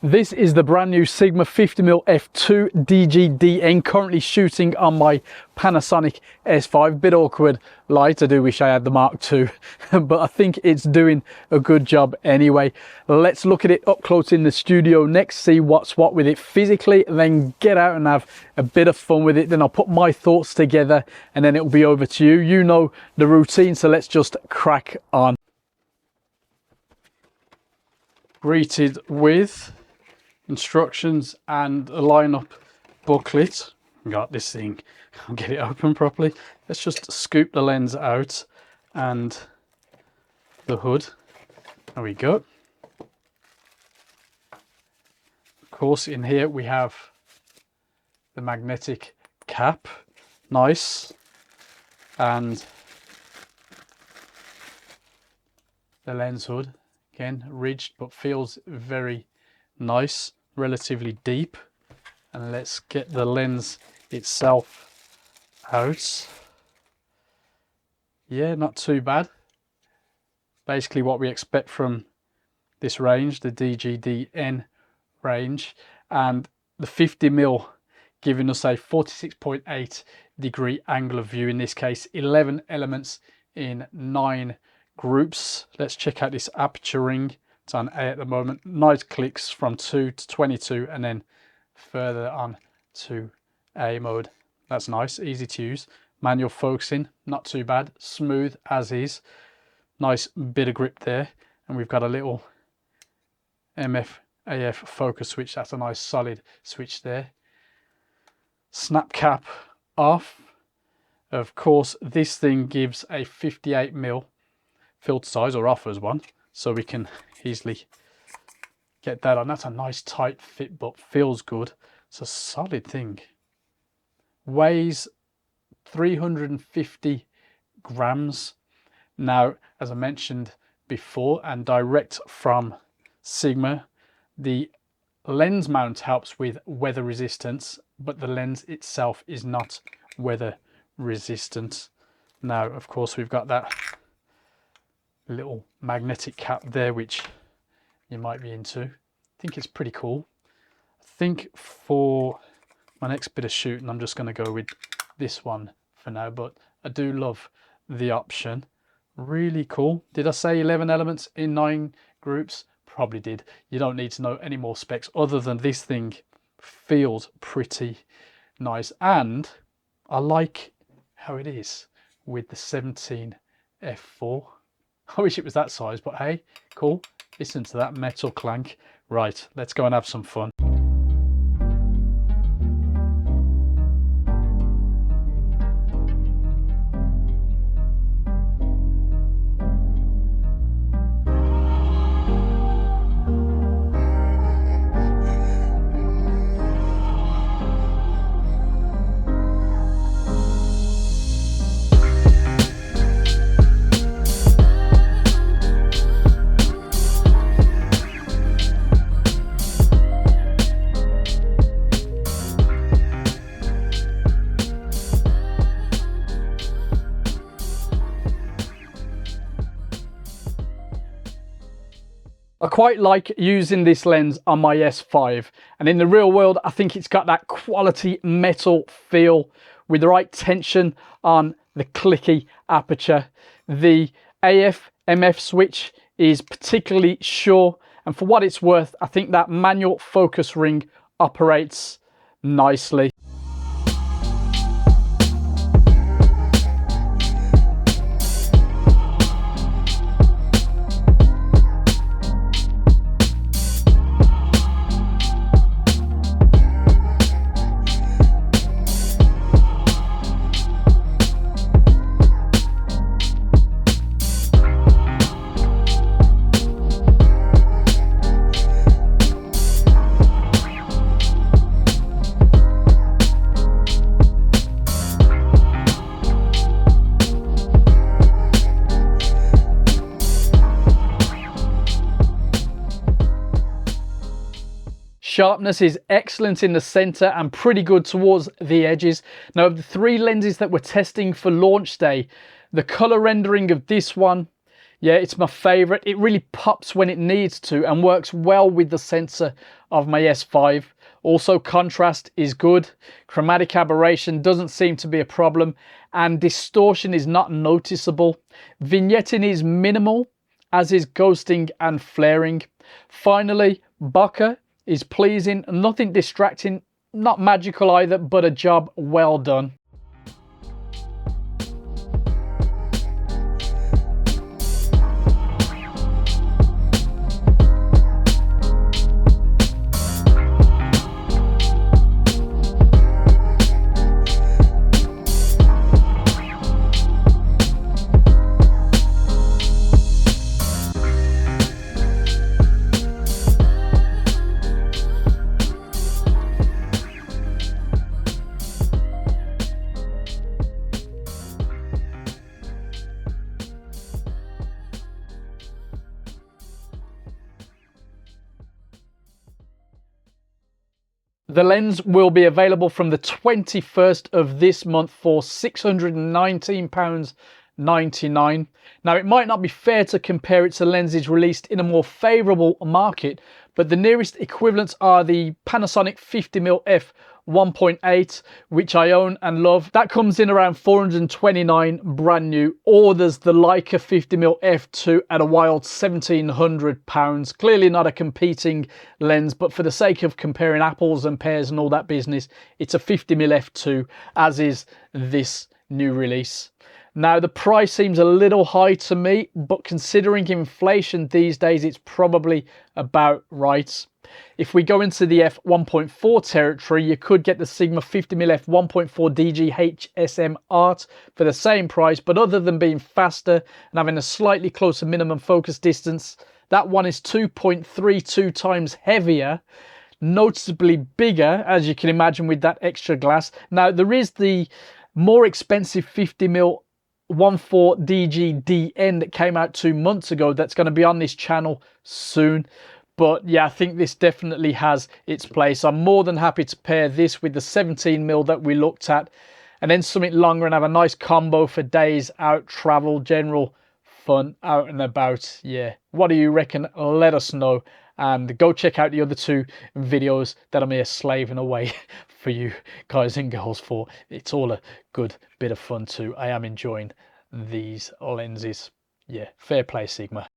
This is the brand new Sigma 50mm f2 DGDN, currently shooting on my Panasonic S5. Bit awkward light, I do wish I had the Mark II, but I think it's doing a good job anyway. Let's look at it up close in the studio next, see what's what with it physically, and then get out and have a bit of fun with it. Then I'll put my thoughts together and then it'll be over to you. You know the routine, so let's just crack on. Greeted with instructions and a lineup booklet. Got this thing, I'll get it open properly. Let's just scoop the lens out and the hood. There we go. Of course, in here we have the magnetic cap, nice, and the lens hood, again ridged but feels very nice, relatively deep. And let's get the lens itself out. Yeah, not too bad. Basically what we expect from this range, the DGDN range, and the 50mm giving us a 46.8 degree angle of view, in this case 11 elements in 9 groups. Let's check out this aperture ring. It's on A at the moment. Nice clicks from 2 to 22 and then further on to A mode. That's nice, easy to use. Manual focusing, not too bad. Smooth as is. Nice bit of grip there. And we've got a little MF/AF focus switch. That's a nice solid switch there. Snap cap off. Of course, this thing gives a 58mm filter size, or offers one, so we can easily get that on. That's a nice tight fit, but feels good. It's a solid thing. Weighs 350 grams. Now, as I mentioned before, and direct from Sigma, the lens mount helps with weather resistance, but the lens itself is not weather resistant. Now, of course, we've got that little magnetic cap there, which you might be into. I think it's pretty cool. I think for my next bit of shooting, I'm just going to go with this one for now, but I do love the option. Really cool. Did I say 11 elements in 9 groups? Probably did. You don't need to know any more specs other than this thing feels pretty nice, and I like how it is with the 17 f4. I wish it was that size, but hey, cool. Listen to that metal clank. Right, let's go and have some fun. I quite like using this lens on my S5, and in the real world I think it's got that quality metal feel with the right tension on the clicky aperture. The AF/MF switch is particularly sure, and for what it's worth, I think that manual focus ring operates nicely. Sharpness is excellent in the center and pretty good towards the edges. Now, of the 3 lenses that we're testing for launch day, the color rendering of this one, yeah, it's my favorite. It really pops when it needs to and works well with the sensor of my S5. Also, contrast is good, chromatic aberration doesn't seem to be a problem, and distortion is not noticeable. Vignetting is minimal, as is ghosting and flaring. Finally, bokeh is pleasing, nothing distracting, not magical either, but a job well done. The lens will be available from the 21st of this month for £619.99. Now, it might not be fair to compare it to lenses released in a more favourable market, but the nearest equivalents are the Panasonic 50mm f 1.8, which I own and love. That comes in around 429 brand new, or there's the Leica 50mm f2 at a wild £1,700. Clearly not a competing lens, but for the sake of comparing apples and pears and all that business, it's a 50mm f2, as is this new release. Now, the price seems a little high to me, but considering inflation these days, it's probably about right. If we go into the f1.4 territory, you could get the Sigma 50mm f1.4 DG HSM Art for the same price, but other than being faster and having a slightly closer minimum focus distance, that one is 2.32 times heavier, noticeably bigger, as you can imagine, with that extra glass. Now, there is the more expensive 50mm 1.4 DG DN that came out 2 months ago that's going to be on this channel soon. But yeah, I think this definitely has its place. I'm more than happy to pair this with the 17mm that we looked at, and then something longer and have a nice combo for days out, travel, general fun, out and about. Yeah, what do you reckon? Let us know. And go check out the other 2 videos that I'm here slaving away for you guys and girls for. It's all a good bit of fun too. I am enjoying these lenses. Yeah, fair play, Sigma.